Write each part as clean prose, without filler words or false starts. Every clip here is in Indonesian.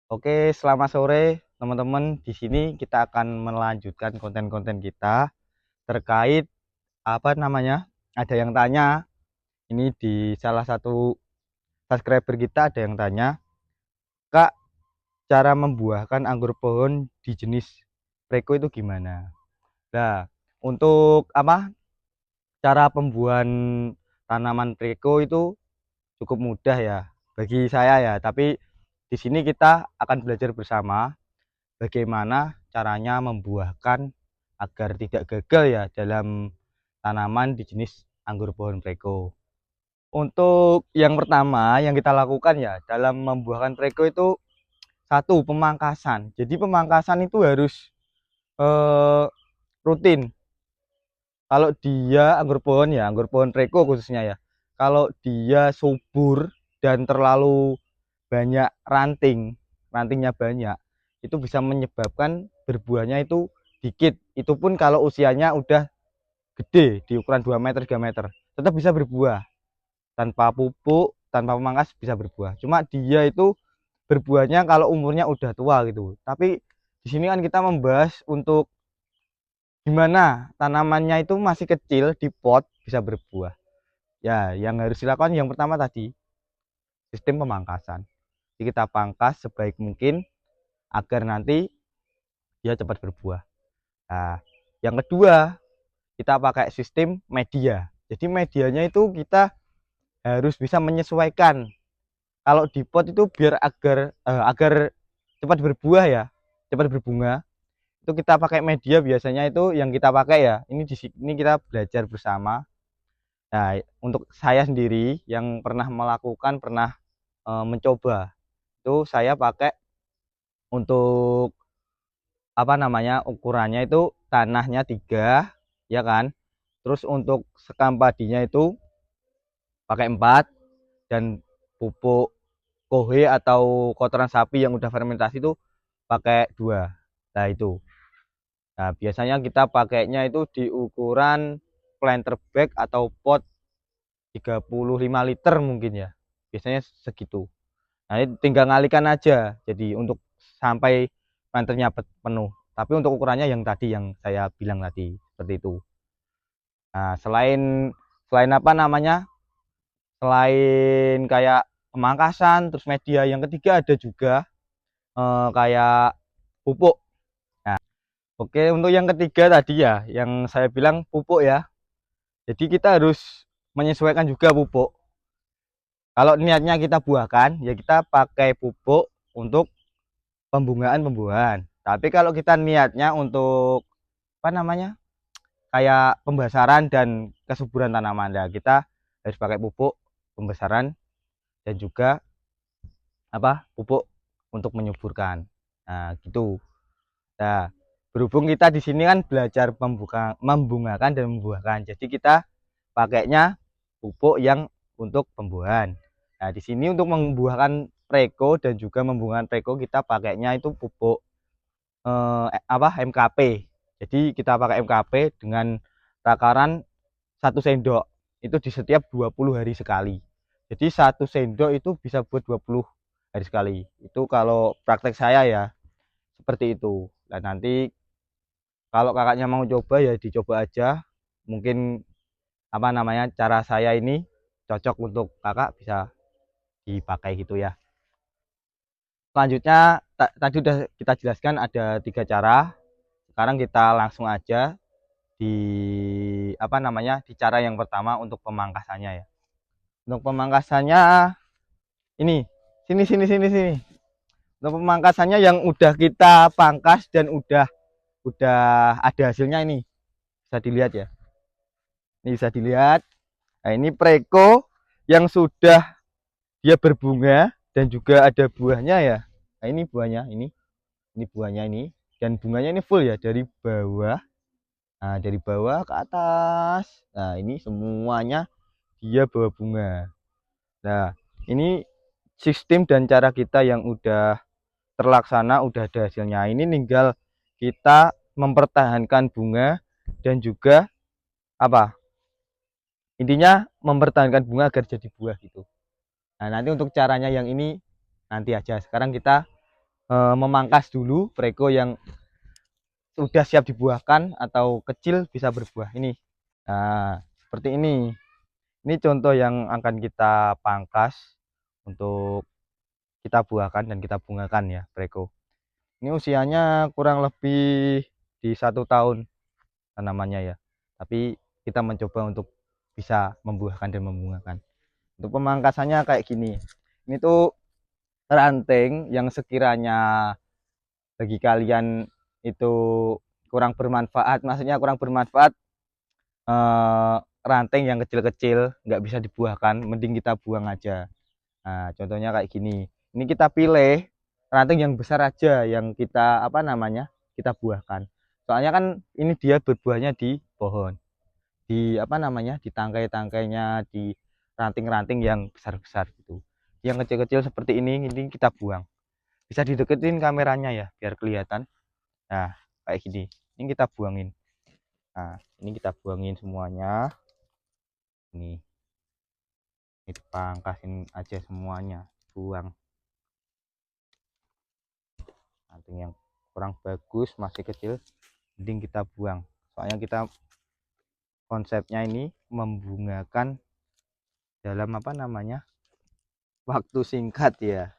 Oke, selamat sore teman-teman. Di sini kita akan melanjutkan konten-konten kita terkait apa namanya? Ada yang tanya, ini di salah satu subscriber kita ada yang tanya, "Kak, cara membuahkan anggur pohon di jenis Preko itu gimana?" Nah, untuk apa? Cara pembuahan tanaman Preko itu cukup mudah ya bagi saya ya, tapi di sini kita akan belajar bersama bagaimana caranya membuahkan agar tidak gagal ya dalam tanaman di jenis anggur pohon Preko. Untuk yang pertama yang kita lakukan ya dalam membuahkan Preko itu satu pemangkasan. Jadi pemangkasan itu harus eh, rutin. Kalau dia anggur pohon Preko khususnya ya. Kalau dia subur dan terlalu banyak rantingnya banyak, itu bisa menyebabkan berbuahnya itu dikit. Itu pun kalau usianya udah gede di ukuran 2 meter 3 meter tetap bisa berbuah tanpa pupuk, tanpa pemangkas bisa berbuah. Cuma dia itu berbuahnya kalau umurnya udah tua gitu. Tapi di sini kan kita membahas untuk gimana tanamannya itu masih kecil di pot bisa berbuah. Ya, yang harus dilakukan yang pertama tadi sistem pemangkasan. Jadi kita pangkas sebaik mungkin agar nanti dia cepat berbuah. Nah, yang kedua, kita pakai sistem media. Jadi medianya itu kita harus bisa menyesuaikan. Kalau di pot itu biar agar cepat berbuah ya, cepat berbunga. Itu kita pakai media biasanya itu yang kita pakai ya. Ini di sini kita belajar bersama. Nah, untuk saya sendiri yang pernah mencoba itu saya pakai untuk apa namanya ukurannya itu tanahnya 3 ya kan, terus untuk sekam padinya itu pakai 4 dan pupuk kohe atau kotoran sapi yang udah fermentasi itu pakai 2. Nah itu, nah biasanya kita pakainya itu di ukuran planter bag atau pot 35 liter mungkin ya, biasanya segitu. Nah ini tinggal ngalikan aja jadi untuk sampai planternya penuh, tapi untuk ukurannya yang tadi yang saya bilang tadi seperti itu. Nah selain apa namanya, selain kayak pemangkasan terus media, yang ketiga ada juga kayak pupuk. Nah oke, untuk yang ketiga tadi ya yang saya bilang pupuk ya, jadi kita harus menyesuaikan juga pupuk. Kalau niatnya kita buahkan ya kita pakai pupuk untuk pembungaan. Tapi kalau kita niatnya untuk apa namanya, kayak pembesaran dan kesuburan tanaman, ya kita harus pakai pupuk pembesaran dan juga apa pupuk untuk menyuburkan. Nah gitu. Nah berhubung kita di sini kan belajar membungakan dan membuahkan, jadi kita pakainya pupuk yang untuk pembuahan. Nah di sini untuk membuahkan Preko dan juga membungakan Preko kita pakainya itu pupuk apa MKP. Jadi kita pakai MKP dengan takaran 1 sendok itu di setiap 20 hari sekali. Jadi 1 sendok itu bisa buat 20 hari sekali. Itu kalau praktek saya ya seperti itu. Dan nanti kalau kakaknya mau coba ya dicoba aja. Mungkin apa namanya cara saya ini cocok untuk kakak, bisa dipakai gitu ya. Selanjutnya tadi udah kita jelaskan ada 3 cara. Sekarang kita langsung aja di apa namanya di cara yang pertama untuk pemangkasannya ya. Untuk pemangkasannya ini, sini. Untuk pemangkasannya yang udah kita pangkas dan udah ada hasilnya ini, bisa dilihat ya. Ini bisa dilihat. Nah, ini Preko yang sudah dia berbunga dan juga ada buahnya ya. Nah, ini buahnya ini buahnya ini, dan bunganya ini full ya dari bawah. Nah, dari bawah ke atas. Nah, ini semuanya dia bawa bunga. Nah, ini sistem dan cara kita yang udah terlaksana, udah ada hasilnya. Ini tinggal kita mempertahankan bunga dan juga apa? Intinya mempertahankan bunga agar jadi buah gitu. Nah, nanti untuk caranya yang ini nanti aja. Sekarang kita memangkas dulu breko yang sudah siap dibuahkan atau kecil bisa berbuah ini. Nah, seperti ini. Ini contoh yang akan kita pangkas untuk kita buahkan dan kita bungakan ya, breko. Ini usianya kurang lebih di 1 tahun tanamannya ya. Tapi kita mencoba untuk bisa membuahkan dan membungakan. Untuk pemangkasannya kayak gini. Ini tuh ranting yang sekiranya bagi kalian itu kurang bermanfaat, maksudnya kurang bermanfaat, eh, ranting yang kecil-kecil nggak bisa dibuahkan, mending kita buang aja. Nah, contohnya kayak gini. Ini kita pilih ranting yang besar aja yang kita apa namanya? Kita buahkan. Soalnya kan ini dia berbuahnya di pohon. Di apa namanya? Di tangkai-tangkainya, di ranting-ranting yang besar-besar gitu. Yang kecil-kecil seperti ini kita buang. Bisa dideketin kameranya ya biar kelihatan. Nah, kayak gini. Ini kita buangin. Nah, ini kita buangin semuanya. Ini dipangkasin aja semuanya, buang. Ranting yang kurang bagus masih kecil mending kita buang, soalnya kita konsepnya ini membungakan dalam apa namanya waktu singkat ya,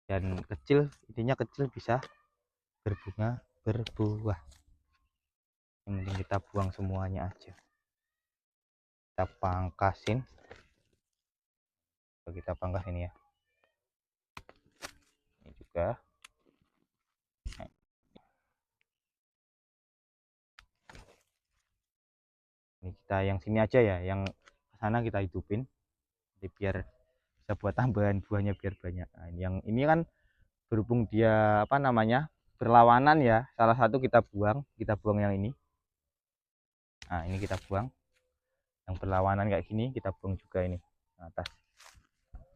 dan kecil, intinya kecil bisa berbunga berbuah. Yang penting kita buang semuanya aja, kita pangkasin. Kita pangkas ini ya, ini juga. Ini kita yang sini aja ya, yang sana kita hidupin jadi biar bisa buat tambahan buahnya biar banyak. Nah, yang ini kan berhubung dia apa namanya berlawanan ya, salah satu kita buang yang ini. Nah, ini kita buang yang berlawanan kayak gini, kita buang juga ini atas,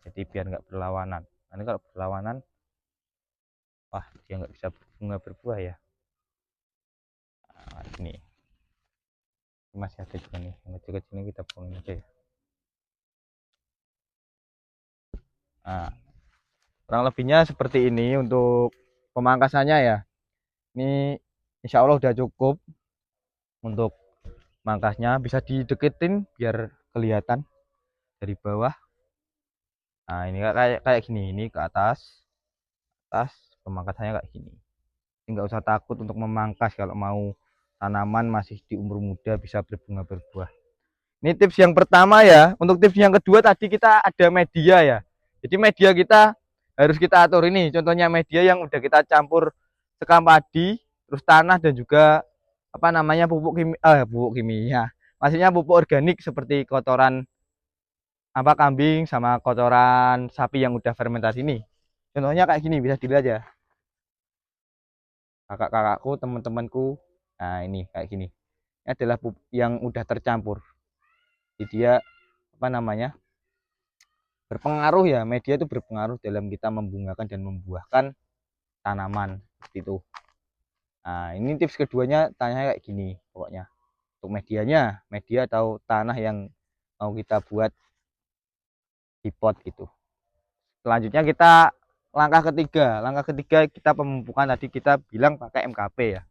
jadi biar nggak berlawanan. Nanti kalau berlawanan, wah, dia nggak bisa berbunga berbuah ya. Nah, ini masih ada juga nih yang kecil-kecil, ini kita buang aja ya. Nah, kurang lebihnya seperti ini untuk pemangkasannya ya. Ini insya Allah udah cukup untuk mangkasnya, bisa dideketin biar kelihatan dari bawah. Nah, ini kayak kayak gini, ini ke atas pemangkasannya kayak gini. Nggak usah takut untuk memangkas kalau mau tanaman masih di umur muda bisa berbunga berbuah. Ini tips yang pertama ya. Untuk tips yang kedua tadi kita ada media ya. Jadi media kita harus kita atur ini. Contohnya media yang udah kita campur sekam padi, terus tanah dan juga apa namanya pupuk kimia. Maksudnya pupuk organik seperti kotoran apa kambing sama kotoran sapi yang udah fermentasi ini. Contohnya kayak gini, bisa dilihat ya. Kakak-kakakku, teman-temanku. Nah, ini kayak gini. Ini adalah pupuk yang udah tercampur. Jadi dia apa namanya? Berpengaruh ya, media itu berpengaruh dalam kita membungakan dan membuahkan tanaman seperti itu. Nah, ini tips keduanya tanya kayak gini pokoknya. Untuk medianya, media atau tanah yang mau kita buat di pot gitu. Selanjutnya kita langkah ketiga kita pemupukan, tadi kita bilang pakai MKP ya.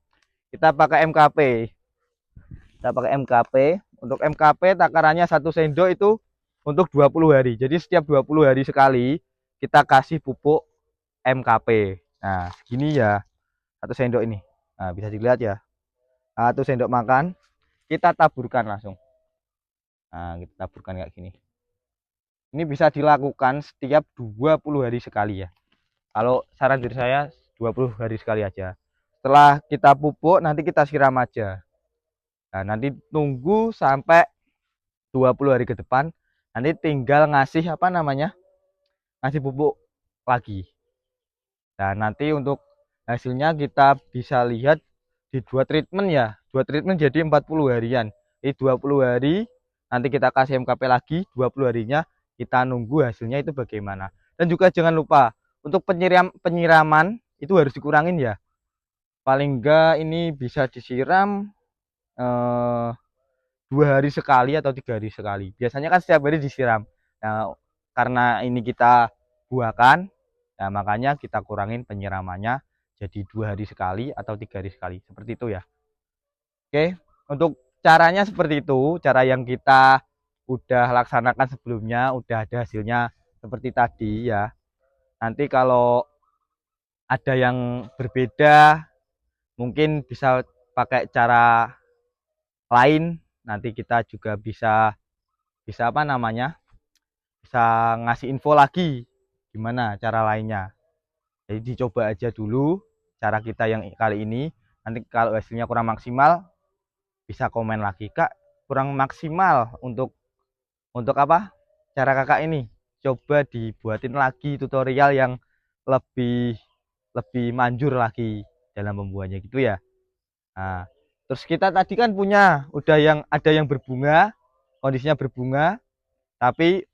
Kita pakai MKP. Untuk MKP takarannya 1 sendok itu untuk 20 hari. Jadi setiap 20 hari sekali kita kasih pupuk MKP. Nah, gini ya, 1 sendok ini. Nah, bisa dilihat ya. 1 sendok makan kita taburkan langsung. Nah, kita taburkan kayak gini. Ini bisa dilakukan setiap 20 hari sekali ya. Kalau saran dari saya 20 hari sekali aja. Setelah kita pupuk nanti kita siram aja. Nah, nanti tunggu sampai 20 hari ke depan. Nanti tinggal ngasih apa namanya? Ngasih pupuk lagi. Nah, nanti untuk hasilnya kita bisa lihat di 2 treatment ya. 2 treatment jadi 40 harian. Di 20 hari nanti kita kasih MKP lagi, 20 harinya kita nunggu hasilnya itu bagaimana. Dan juga jangan lupa untuk penyiraman itu harus dikurangin ya. Paling enggak ini bisa disiram 2 hari sekali atau 3 hari sekali. Biasanya kan setiap hari disiram. Nah, karena ini kita buahkan, Nah, makanya kita kurangin penyiramannya jadi 2 hari sekali atau 3 hari sekali, seperti itu ya. Oke, untuk caranya seperti itu, cara yang kita udah laksanakan sebelumnya, udah ada hasilnya seperti tadi ya. Nanti kalau ada yang berbeda, mungkin bisa pakai cara lain. Nanti kita juga bisa bisa apa namanya? Bisa ngasih info lagi gimana cara lainnya. Jadi dicoba aja dulu cara kita yang kali ini. Nanti kalau hasilnya kurang maksimal, bisa komen lagi, Kak, kurang maksimal untuk apa? Cara Kakak ini. Coba dibuatin lagi tutorial yang lebih lebih manjur lagi dalam pembuatannya gitu ya. Nah, terus kita tadi kan punya udah yang ada yang berbunga, kondisinya berbunga, tapi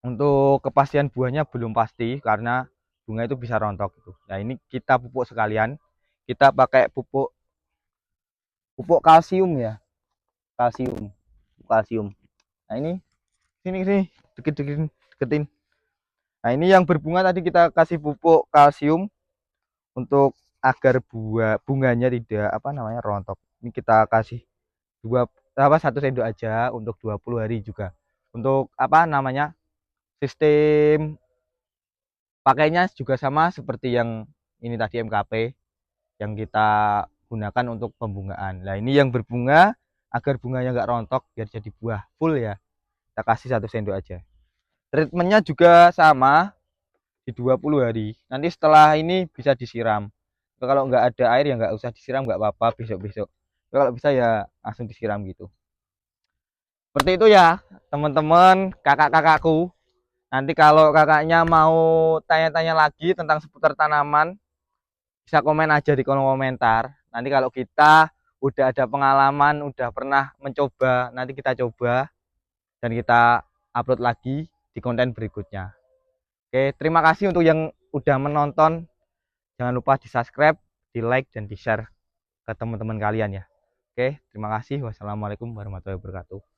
untuk kepastian buahnya belum pasti karena bunga itu bisa rontok gitu. Nah, ini kita pupuk sekalian. Kita pakai pupuk pupuk kalsium ya, kalsium, kalsium. Nah, ini sini deketin. Nah, ini yang berbunga tadi kita kasih pupuk kalsium untuk agar bunganya tidak apa namanya rontok. Ini kita kasih 1 sendok aja untuk 20 hari juga. Untuk apa namanya? Sistem pakainya juga sama seperti yang ini tadi MKP yang kita gunakan untuk pembungaan. Nah, ini yang berbunga agar bunganya nggak rontok biar jadi buah full ya. Kita kasih 1 sendok aja. Treatmentnya juga sama di 20 hari. Nanti setelah ini bisa disiram. Kalau nggak ada air ya nggak usah disiram, nggak apa-apa besok-besok. Kalau bisa ya langsung disiram gitu. Seperti itu ya teman-teman, kakak-kakakku. Nanti kalau kakaknya mau tanya-tanya lagi tentang seputar tanaman, bisa komen aja di kolom komentar. Nanti kalau kita udah ada pengalaman, udah pernah mencoba, nanti kita coba dan kita upload lagi di konten berikutnya. Oke, terima kasih untuk yang udah menonton. Jangan lupa di subscribe, di like, dan di share ke teman-teman kalian ya. Oke, terima kasih. Wassalamualaikum warahmatullahi wabarakatuh.